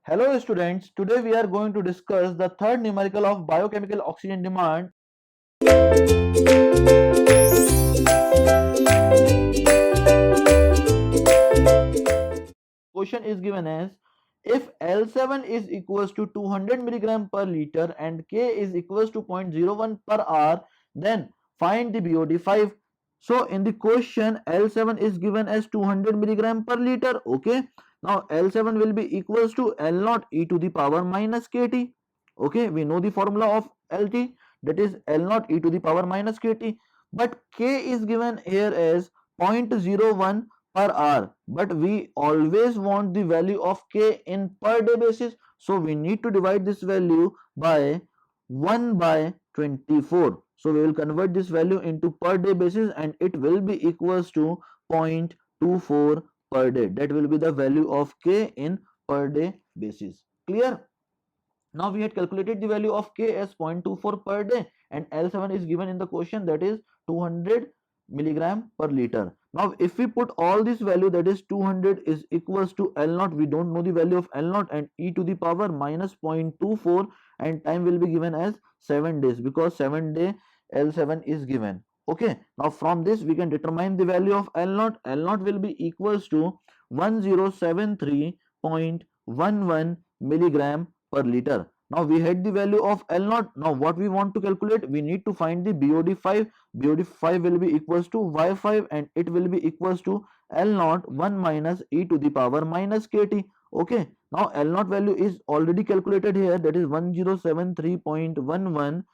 Hello students, today we are going to discuss the third numerical of biochemical oxygen demand. Question is given as, if L7 is equals to 200 milligram per liter and K is equals to 0.01 per hour, then find the BOD5. So in the question, L7 is given as 200 milligram per liter. Okay. Now L7 will be equals to L0 e to the power minus KT. Okay. We know the formula of LT, that is L0 e to the power minus KT. But K is given here as 0.01 per hour, but we always want the value of K in per day basis, so we need to divide this value by 1 by 24. So we will convert this value into per day basis and it will be equals to 0.24 per day. That will be the value of K in per day basis. Clear? Now we had calculated the value of K as 0.24 per day and L7 is given in the question, that is 200 milligram per liter. Now if we put all this value, that is 200 is equals to L0, we don't know the value of L0, and e to the power minus 0.24, and time will be given as 7 days because 7 day L7 is given. Okay, now from this we can determine the value of L0. L0 will be equals to 1073.11 milligram per liter. Now we had the value of L0. Now what we want to calculate, we need to find the BOD5. BOD5 will be equals to Y5 and it will be equals to L0 1 minus e to the power minus KT. Okay, now L0 value is already calculated here, that is 1073.11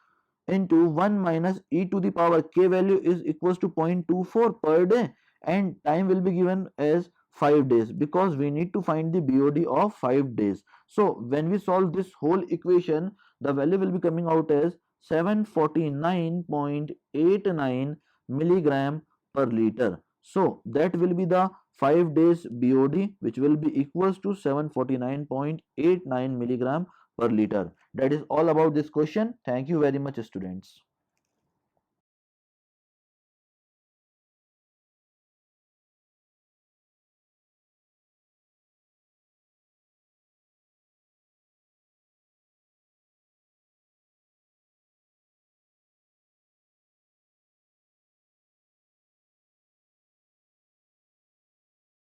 into 1 minus e to the power K value is equals to 0.24 per day, and time will be given as 5 days because we need to find the BOD of 5 days. So when we solve this whole equation, the value will be coming out as 749.89 milligram per liter. So that will be the 5 days BOD, which will be equals to 749.89 milligram per liter. That is all about this question. Thank you very much, students.